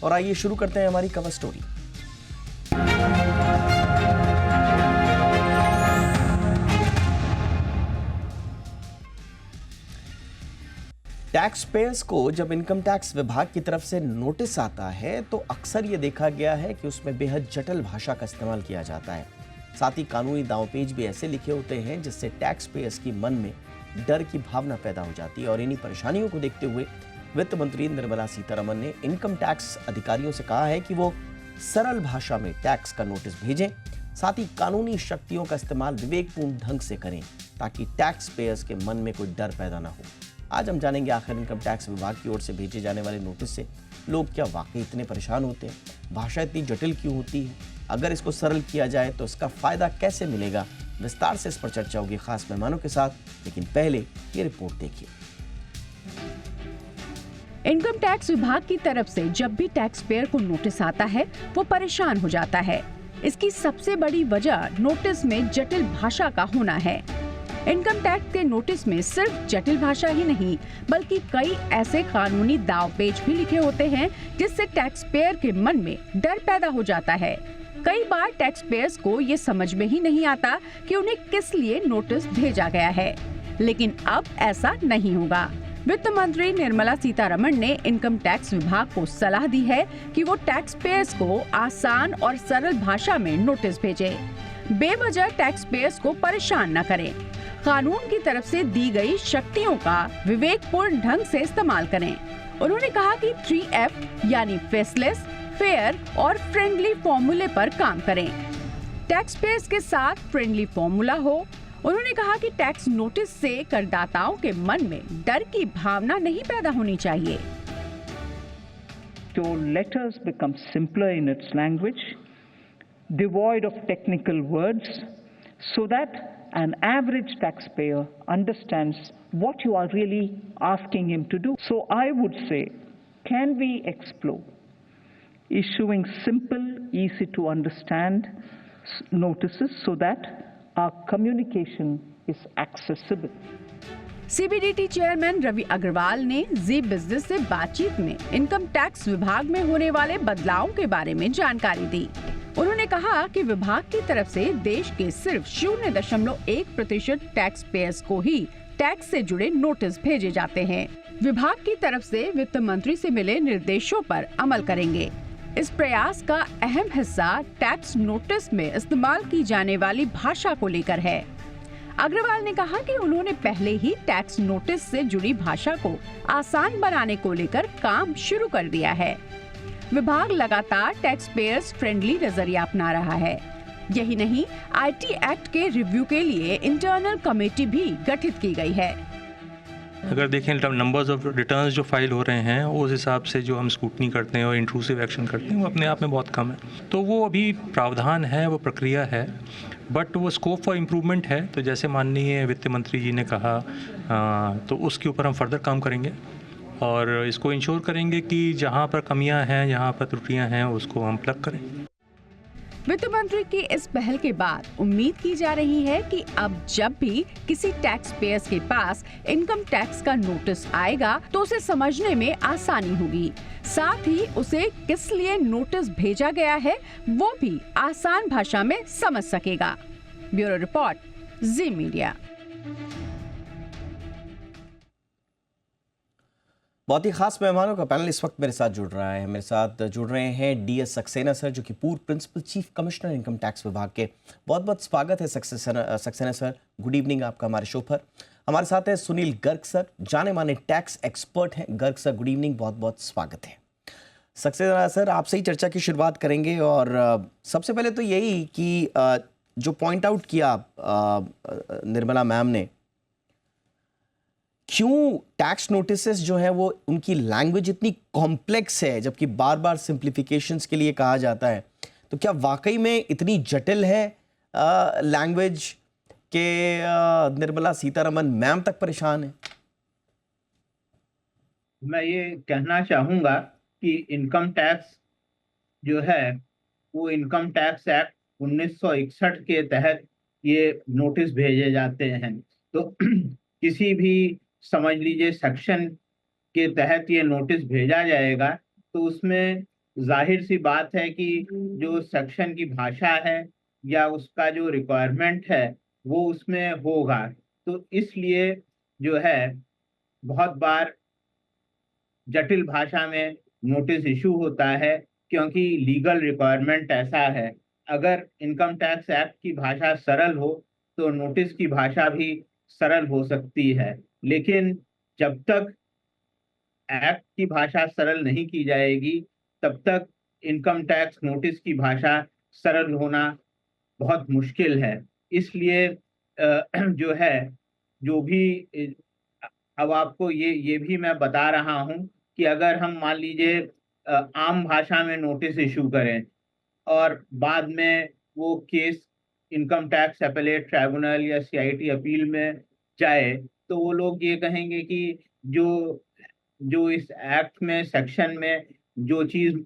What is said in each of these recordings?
और आइए शुरू करते हैं हमारी कवर स्टोरी। टैक्स पेयर्स को जब इनकम टैक्स विभाग की तरफ से नोटिस आता है तो अक्सर ये देखा गया है कि उसमें बेहद जटिल भाषा का इस्तेमाल किया जाता है। साथ ही कानूनी दांवपेच भी ऐसे लिखे होते हैं जिससे टैक्स पेयर्स की मन में डर की भावना पैदा हो जाती है। और इन्हीं परेशानियों को देखते हुए वित्त मंत्री निर्मला सीतारमण ने इनकम टैक्स अधिकारियों से कहा है कि वो सरल भाषा में टैक्स का नोटिस भेजें, साथ ही कानूनी शक्तियों का इस्तेमाल विवेकपूर्ण ढंग से करें ताकि टैक्स पेयर्स के मन में कोई डर पैदा ना हो। आज हम जानेंगे आखिर इनकम टैक्स विभाग की ओर से भेजे जाने वाले नोटिस से लोग क्या वाकई इतने परेशान होते हैं, भाषा इतनी जटिल क्यों होती है, अगर इसको सरल किया जाए तो इसका फायदा कैसे मिलेगा। विस्तार से इस पर चर्चा होगी खास मेहमानों के साथ, लेकिन पहले ये रिपोर्ट देखिए। इनकम टैक्स विभाग की तरफ से जब भी टैक्स पेयर को नोटिस आता है वो परेशान हो जाता है। इसकी सबसे बड़ी वजह नोटिस में जटिल भाषा का होना है। इनकम टैक्स के नोटिस में सिर्फ जटिल भाषा ही नहीं बल्कि कई ऐसे कानूनी दावपेच भी लिखे होते हैं जिससे टैक्स पेयर के मन में डर पैदा हो जाता है। कई बार टैक्स पेयर्स को ये समझ में ही नहीं आता कि उन्हें किस लिए नोटिस भेजा गया है, लेकिन अब ऐसा नहीं होगा। वित्त मंत्री निर्मला सीतारमण ने इनकम टैक्स विभाग को सलाह दी है कि वो टैक्स पेयर्स को आसान और सरल भाषा में नोटिस भेजे, बेवजह टैक्स पेयर्स को परेशान न करें, कानून की तरफ से दी गई शक्तियों का विवेकपूर्ण ढंग से इस्तेमाल करें। उन्होंने कहा कि 3F यानी फेसलेस, फेयर और फ्रेंडली फॉर्मूले पर काम करें। टैक्स पेयर्स के साथ फ्रेंडली फॉर्मूला हो। उन्होंने कहा कि टैक्स नोटिस से करदाताओं के मन में डर की भावना नहीं पैदा होनी चाहिए। So letters become simpler in its language, devoid of technical words, so that an average taxpayer understands what you are really asking him to do. So I would say, can we explore issuing simple, easy to understand notices so that our communication is accessible? CBDT chairman Ravi Agarwal ने Zee business से बातचीत में income tax विभाग में होने वाले बदलावों के बारे में जानकारी दी। उन्होंने कहा कि विभाग की तरफ से देश के सिर्फ 0.1% टैक्स पेयर्स को ही टैक्स से जुड़े नोटिस भेजे जाते हैं। विभाग की तरफ से वित्त मंत्री से मिले निर्देशों पर अमल करेंगे। इस प्रयास का अहम हिस्सा टैक्स नोटिस में इस्तेमाल की जाने वाली भाषा को लेकर है। अग्रवाल ने कहा कि उन्होंने पहले ही टैक्स नोटिस से जुड़ी भाषा को आसान बनाने को लेकर काम शुरू कर दिया है। विभाग लगातार टैक्स पेयर्स फ्रेंडली नजरिया अपना रहा है। यही नहीं, IT एक्ट के रिव्यू के लिए इंटरनल कमेटी भी गठित की गई है। अगर देखें नंबर्स ऑफ रिटर्न्स जो फाइल हो रहे हैं उस हिसाब से जो हम स्क्रूटनी करते हैं और इंट्रूसिव एक्शन करते हैं वो अपने आप में बहुत कम है। तो वो अभी प्रावधान है, वो प्रक्रिया है, बट वो स्कोप फॉर इम्प्रूवमेंट है। तो जैसे माननीय वित्त मंत्री जी ने कहा तो उसके ऊपर हम फर्दर काम करेंगे और इसको इंश्योर करेंगे कि जहाँ पर कमियाँ हैं, जहाँ पर त्रुटियाँ हैं उसको हम प्लग करें। वित्त मंत्री की इस पहल के बाद उम्मीद की जा रही है कि अब जब भी किसी टैक्स पेयर्स के पास इनकम टैक्स का नोटिस आएगा तो उसे समझने में आसानी होगी, साथ ही उसे किस लिए नोटिस भेजा गया है वो भी आसान भाषा में समझ सकेगा। ब्यूरो रिपोर्ट, जी मीडिया। बहुत ही खास मेहमानों का पैनल इस वक्त मेरे साथ जुड़ रहा है। मेरे साथ जुड़ रहे हैं DS सक्सेना सर, जो कि पूर्व principal chief commissioner income tax विभाग के। बहुत बहुत स्वागत है सक्सेना सर, गुड इवनिंग आपका हमारे शो पर। हमारे साथ है सुनील गर्ग सर, जाने माने टैक्स एक्सपर्ट हैं। गर्ग सर, गुड इवनिंग, बहुत बहुत स्वागत है। सक्सेना सर, आपसे ही चर्चा की शुरुआत करेंगे और सबसे पहले तो यही कि जो पॉइंट आउट किया निर्मला मैम ने, क्यों टैक्स नोटिसेस जो है वो उनकी लैंग्वेज इतनी कॉम्प्लेक्स है जबकि बार बार सिंप्लीफिकेशंस के लिए कहा जाता है, तो क्या वाकई में इतनी जटिल है लैंग्वेज के निर्मला सीतारमण मैम तक परेशान है? मैं ये कहना चाहूँगा कि इनकम टैक्स जो है वो इनकम टैक्स एक्ट 1961 के तहत ये नोटिस भेजे जाते हैं। तो किसी भी समझ लीजिए सेक्शन के तहत ये नोटिस भेजा जाएगा तो उसमें जाहिर सी बात है कि जो सेक्शन की भाषा है या उसका जो रिक्वायरमेंट है वो उसमें होगा। तो इसलिए जो है बहुत बार जटिल भाषा में नोटिस इशू होता है, क्योंकि लीगल रिक्वायरमेंट ऐसा है। अगर इनकम टैक्स एक्ट की भाषा सरल हो तो नोटिस की भाषा भी सरल हो सकती है, लेकिन जब तक एक्ट की भाषा सरल नहीं की जाएगी तब तक इनकम टैक्स नोटिस की भाषा सरल होना बहुत मुश्किल है। इसलिए जो है जो भी अब आपको ये भी मैं बता रहा हूँ कि अगर हम मान लीजिए आम भाषा में नोटिस इशू करें और बाद में वो case income tax appellate tribunal या सीआईटी अपील में जाए, तो वो लोग ये कहेंगे कि जो जो इस एक्ट में सेक्शन में जो चीज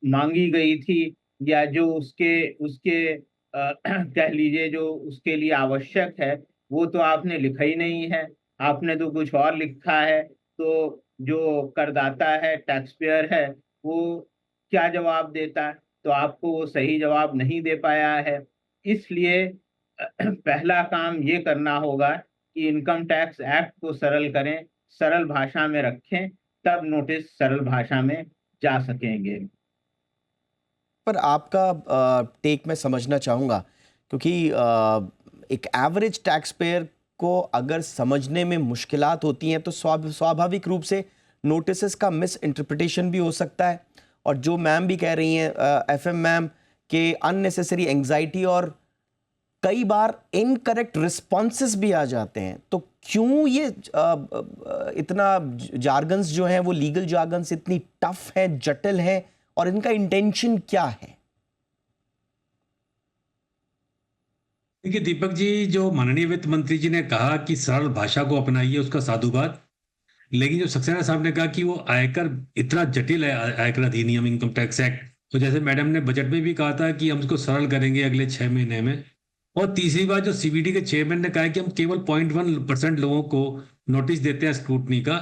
मांगी गई थी या जो उसके उसके कह लीजिए जो उसके लिए आवश्यक है वो तो आपने लिखा ही नहीं है, आपने तो कुछ और लिखा है। तो जो करदाता है, टैक्स पेयर है, वो क्या जवाब देता है? तो आपको वो सही जवाब नहीं दे पाया है। इसलिए पहला काम ये करना होगा कि इनकम टैक्स एक्ट को सरल करें, सरल भाषा में रखें, तब नोटिस सरल भाषा में जा सकेंगे। पर आपका टेक मैं समझना चाहूँगा, क्योंकि एक एवरेज टैक्स पेयर को अगर समझने में मुश्किलात होती हैं तो स्वाभाविक रूप से नोटिसेस का मिस इंटरप्रिटेशन भी हो सकता है। और जो मैम भी कह रही हैं, एफएम मैम, के अननेसेसरी एंग्जाइटी और कई बार इनकरेक्ट रिस्पॉन्सेस भी आ जाते हैं। तो क्यों ये इतना जार्गन्स जो हैं वो लीगल जार्गन्स इतनी टफ है, जटिल है, और इनका इंटेंशन क्या है? देखिए दीपक जी, जो माननीय वित्त मंत्री जी ने कहा कि सरल भाषा को अपनाइए, उसका साधुवाद। लेकिन जो सक्सेना साहब ने कहा कि वो आयकर इतना जटिल है, आयकर अधिनियम, इनकम टैक्स एक्ट, तो जैसे मैडम ने बजट में भी कहा था कि हम इसको सरल करेंगे अगले 6 महीने में। और तीसरी बात, जो सीबीडी के चेयरमैन ने कहा है कि हम केवल 0.1% लोगों को नोटिस देते हैं स्क्रूटनी का,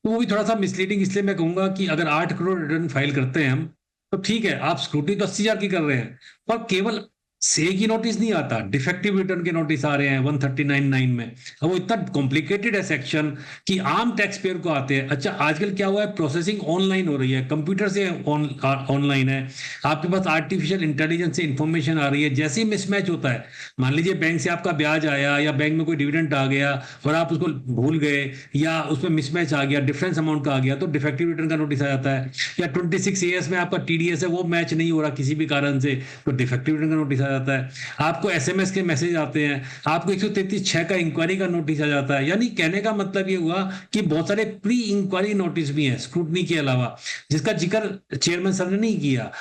तो वो भी थोड़ा सा मिसलीडिंग। इसलिए मैं कहूंगा कि अगर 8 करोड़ रिटर्न फाइल करते हैं हम, तो ठीक है, आप स्क्रूटनी तो 80,000 की कर रहे हैं, पर केवल से की नोटिस नहीं आता, डिफेक्टिव रिटर्न के नोटिस आ रहे हैं 139(9) में। अब वो इतना कॉम्प्लिकेटेड है सेक्शन कि आम टैक्स पेयर को आते हैं। अच्छा, आजकल क्या हुआ है, प्रोसेसिंग ऑनलाइन हो रही है, कंप्यूटर से ऑनलाइन है, आपके पास आर्टिफिशियल इंटेलिजेंस से इंफॉर्मेशन आ रही है। जैसे ही मिसमैच होता है, मान लीजिए बैंक से आपका ब्याज आया या बैंक में कोई डिविडेंड आ गया और आप उसको भूल गए या उसमें मिसमैच आ गया, डिफरेंस अमाउंट का आ गया, तो डिफेक्टिव रिटर्न का नोटिस आ जाता है। या 26 AS में आपका टीडीएस है, वो मैच नहीं हो रहा किसी भी कारण से, तो डिफेक्टिव रिटर्न का नोटिस आ जाता है। आपको एसएमएस के मैसेज आते हैं, आपको 133(6) का इंक्वायरी का नोटिस आ जाता है। यानी कहने का मतलब ये हुआ कि बहुत सारे प्री इंक्वायरी नोटिस भी हैं स्क्रूटनी के अलावा, जिसका जिक्र चेयरमैन सर ने नहीं किया।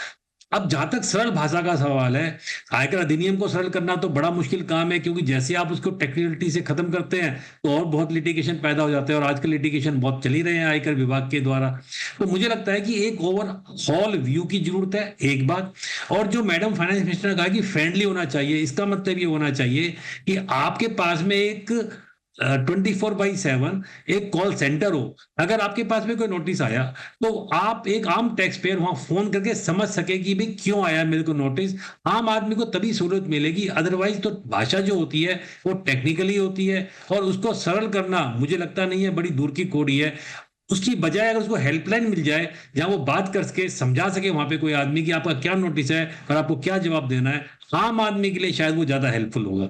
अब जहां तक सरल भाषा का सवाल है, आयकर अधिनियम को सरल करना तो बड़ा मुश्किल काम है, क्योंकि जैसे आप उसको टेक्निकलिटी से खत्म करते हैं तो और बहुत लिटिगेशन पैदा हो जाते हैं, और आजकल लिटिगेशन बहुत चल ही रहे हैं आयकर विभाग के द्वारा। तो मुझे लगता है कि एक ओवरऑल व्यू की जरूरत है, एक बात। और जो मैडम फाइनेंस मिनिस्टर ने कहा कि फ्रेंडली होना चाहिए, इसका मतलब ये होना चाहिए कि आपके पास में एक 24/7 एक कॉल सेंटर हो। अगर आपके पास में कोई नोटिस आया तो आप एक आम टैक्स पेयर वहां फोन करके समझ सके कि भाई क्यों आया मेरे को नोटिस। आम आदमी को तभी सहूलियत मिलेगी, अदरवाइज तो भाषा जो होती है वो टेक्निकली होती है, और उसको सरल करना मुझे लगता नहीं है, बड़ी दूर की कौड़ी है। उसकी बजाय अगर उसको हेल्पलाइन मिल जाए जहां वो बात करके समझा सके वहां पे कोई आदमी कि आपका क्या नोटिस है और आपको क्या जवाब देना है, आम आदमी के लिए शायद वो ज्यादा हेल्पफुल होगा।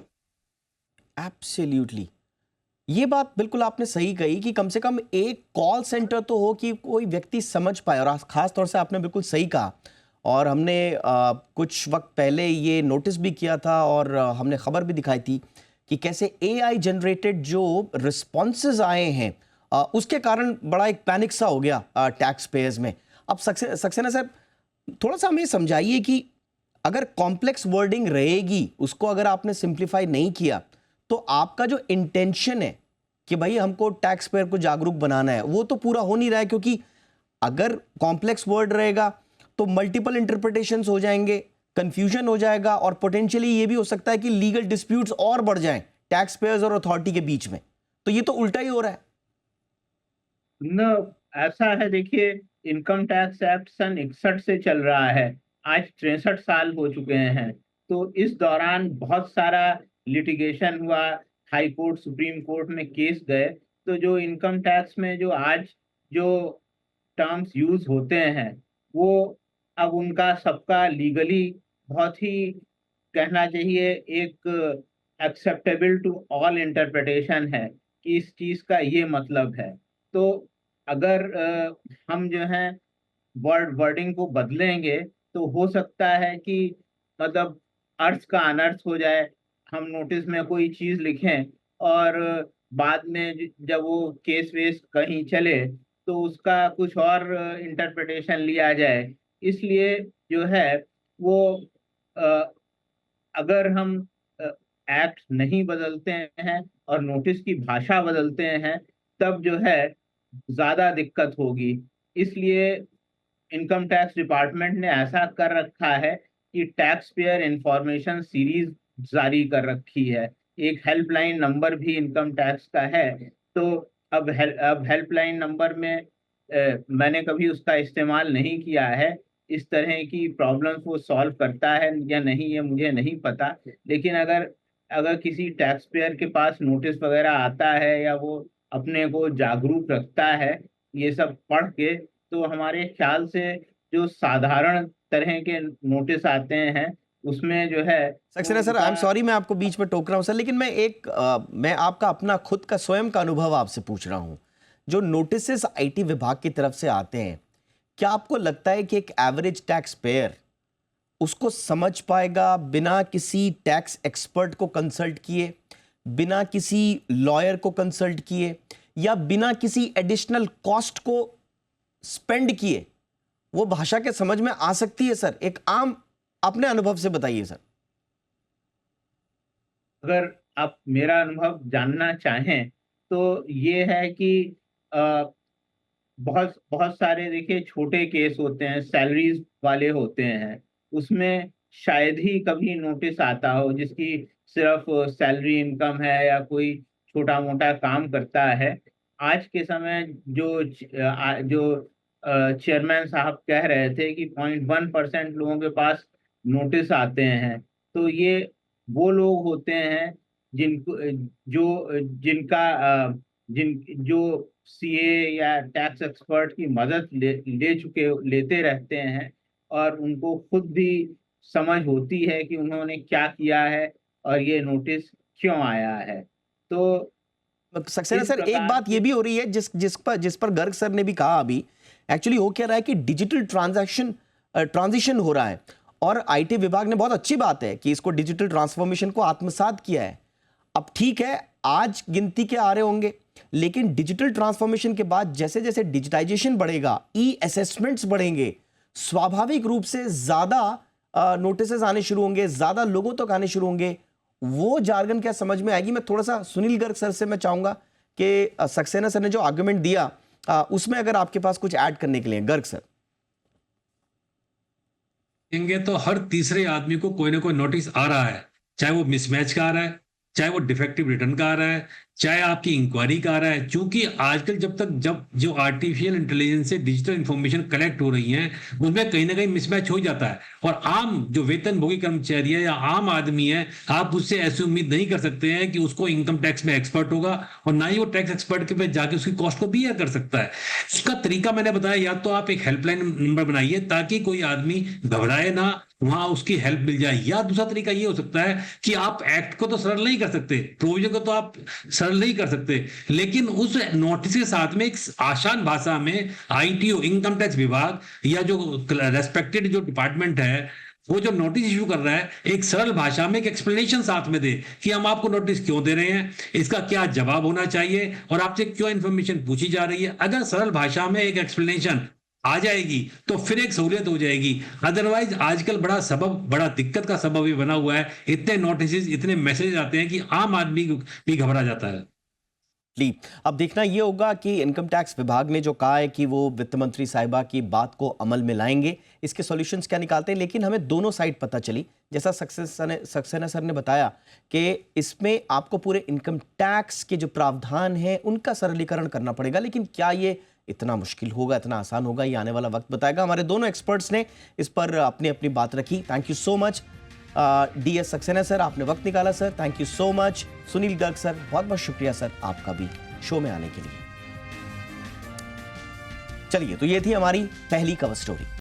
एब्सोल्युटली, ये बात बिल्कुल आपने सही कही कि कम से कम एक कॉल सेंटर तो हो कि कोई व्यक्ति समझ पाए। और खास तौर से आपने बिल्कुल सही कहा, और हमने कुछ वक्त पहले ये नोटिस भी किया था और हमने खबर भी दिखाई थी कि कैसे एआई जनरेटेड जो रिस्पॉन्सेज आए हैं उसके कारण बड़ा एक पैनिक सा हो गया टैक्स पेयर्स में। अब सक्सेना साहब, थोड़ा सा हमें समझाइए कि अगर कॉम्प्लेक्स वर्डिंग रहेगी, उसको अगर आपने सिंप्लीफाई नहीं किया, तो आपका जो इंटेंशन है कि भाई हमको टैक्स पेयर को जागरूक बनाना है, वो तो पूरा हो नहीं रहा है। क्योंकि अगर कॉम्प्लेक्स वर्ड रहेगा तो मल्टीपल इंटरप्रिटेशंस हो जाएंगे, कंफ्यूजन हो जाएगा, और पोटेंशियली ये भी हो सकता है कि लीगल डिस्प्यूट्स और बढ़ जाएं टैक्स पेयर्स और अथॉरिटी के बीच में। तो ये तो उल्टा ही हो रहा है न, ऐसा है, देखिए इनकम टैक्स एक्ट सन 61 से चल रहा है, आज 63 साल हो चुके हैं। तो इस दौरान बहुत सारा लिटिगेशन हुआ, हाई कोर्ट, सुप्रीम कोर्ट में केस गए। तो जो इनकम टैक्स में जो आज जो टर्म्स यूज होते हैं, वो अब उनका सबका लीगली बहुत ही, कहना चाहिए, एक एक्सेप्टेबल टू ऑल इंटरप्रिटेशन है कि इस चीज का ये मतलब है। तो अगर हम जो है वर्डिंग को बदलेंगे तो हो सकता है कि मतलब अर्थ का अनर्थ हो जाए। हम नोटिस में कोई चीज लिखें और बाद में जब वो केस वेस कहीं चले तो उसका कुछ और इंटरप्रिटेशन लिया जाए। इसलिए जो है वो अ, अगर हम एक्ट नहीं बदलते हैं और नोटिस की भाषा बदलते हैं, तब जो है ज्यादा दिक्कत होगी। इसलिए इनकम टैक्स डिपार्टमेंट ने ऐसा कर रखा है कि टैक्स पेयर इंफॉर्मेशन सीरीज जारी कर रखी है। एक हेल्पलाइन नंबर भी इनकम टैक्स का है। तो अब हेल्पलाइन नंबर में मैंने कभी उसका इस्तेमाल नहीं किया है। इस तरह की प्रॉब्लम्स वो सॉल्व करता है या नहीं, ये मुझे नहीं पता। लेकिन अगर अगर किसी टैक्स पेयर के पास नोटिस वगैरह आता है या वो अपने को जागरूक रखता है ये सब पढ़ के, तो हमारे ख्याल से जो साधारण तरह के नोटिस आते हैं उसमें जो है Saxena sir, I am sorry मैं आपको बीच में टोक रहा हूं सर, लेकिन मैं आपका अपना खुद का स्वयं का अनुभव आपसे पूछ रहा हूं। जो नोटिसेस आईटी विभाग की तरफ से आते हैं, क्या आपको लगता है कि एक एवरेज टैक्स पेयर उसको समझ पाएगा बिना किसी टैक्स एक्सपर्ट को कंसल्ट किए, बिना किसी लॉयर को कंसल्ट किए, या बिना किसी एडिशनल कॉस्ट को स्पेंड किए वो भाषा के समझ में आ सकती है सर? एक आम अपने अनुभव से बताइए सर। अगर आप मेरा अनुभव जानना चाहें तो ये है कि बहुत बहुत सारे, देखिए, छोटे केस होते हैं, सैलरीज वाले होते हैं, उसमें शायद ही कभी नोटिस आता हो जिसकी सिर्फ सैलरी इनकम है या कोई छोटा मोटा काम करता है। आज के समय जो चेयरमैन साहब कह रहे थे कि 0.1% लोगों के पास नोटिस आते हैं, तो ये वो लोग होते हैं जिनको जिनका जो सीए या टैक्स एक्सपर्ट की मदद लेते रहते हैं और उनको खुद भी समझ होती है कि उन्होंने क्या किया है और ये नोटिस क्यों आया है। तो सक्सेना इस सर, एक प्रकार बात ये भी हो रही है जिस पर गर्ग सर ने भी कहा अभी, एक्चुअली हो क्या रहा है कि डिजिटल ट्रांजिशन हो रहा है, और आईटी विभाग ने, बहुत अच्छी बात है कि इसको डिजिटल ट्रांसफॉर्मेशन को आत्मसात किया है। अब ठीक है, आज गिनती के आ रहे होंगे, लेकिन डिजिटल ट्रांसफॉर्मेशन के बाद जैसे जैसे डिजिटाइजेशन बढ़ेगा, ई असेसमेंट्स बढ़ेंगे, स्वाभाविक रूप से ज्यादा नोटिसेस आने शुरू होंगे, ज्यादा लोगों तक आने शुरू होंगे। वो जार्गन क्या समझ में आएगी? मैं थोड़ा सा सुनील गर्ग सर से मैं चाहूंगा कि सक्सेना सर ने जो आर्गुमेंट दिया उसमें अगर आपके पास कुछ ऐड करने के लिए। गर्ग सर देंगे तो हर तीसरे आदमी को कोई ना कोई नोटिस आ रहा है, चाहे वो मिसमैच का आ रहा है, चाहे वो डिफेक्टिव रिटर्न का आ रहा है, चाहे आपकी इंक्वायरी का आ रहा है। क्योंकि आजकल जब जो आर्टिफिशियल इंटेलिजेंस से डिजिटल इंफॉर्मेशन कलेक्ट हो रही है उसमें कहीं ना कहीं मिसमैच हो जाता है, और आम जो वेतनभोगी कर्मचारी है या आम आदमी है, आप उससे ऐसी उम्मीद नहीं कर सकते हैं कि उसको इनकम टैक्स में एक्सपर्ट होगा, और ना ही वो टैक्स एक्सपर्ट के पास जाके उसकी कॉस्ट को बियर कर सकता है। इसका तरीका मैंने बताया, या तो आप एक हेल्पलाइन नंबर बनाइए ताकि कोई आदमी घबराए ना, वहां उसकी हेल्प मिल जाए, या दूसरा तरीका ये हो सकता है कि आप एक्ट को तो सरल नहीं कर सकते, प्रोविजन को तो आप सरल नहीं कर सकते, लेकिन उस नोटिस के साथ में एक आसान भाषा में आईटीओ, इनकम टैक्स विभाग या जो रेस्पेक्टेड जो डिपार्टमेंट है वो जो नोटिस इशू कर रहा है, एक सरल भाषा में एक एक्सप्लेनेशन साथ में दे कि हम आपको नोटिस क्यों दे रहे हैं, इसका क्या जवाब होना चाहिए और आपसे क्यों इंफॉर्मेशन पूछी जा रही है। अगर सरल भाषा में एक एक्सप्लेनेशन आ जाएगी तो फिर एक सहूलियत हो जाएगी। अदरवाइज आजकल बड़ा दिक्कत का सबब भी बना हुआ है, इतने नोटिस, इतने मैसेज आते हैं कि आम आदमी भी घबरा जाता है। अब देखना यह होगा कि इनकम टैक्स विभाग ने जो कहा है कि वो वित्त मंत्री साहिबा की बात को अमल में लाएंगे, इसके सॉल्यूशंस क्या निकालते हैं। लेकिन हमें दोनों साइड पता चली, जैसा सक्सेना सर ने बताया कि इसमें आपको पूरे इनकम टैक्स के जो प्रावधान हैं उनका सरलीकरण करना पड़ेगा, लेकिन क्या ये इतना मुश्किल होगा, इतना आसान होगा, ये आने वाला वक्त बताएगा। हमारे दोनों एक्सपर्ट्स ने इस पर अपनी अपनी बात रखी। Thank you so much DS Saxena sir, आपने वक्त निकाला sir, thank you so much. Sunil Garg sir, बहुत बहुत शुक्रिया सर आपका भी शो में आने के लिए। चलिए, तो ये थी हमारी पहली कवर स्टोरी।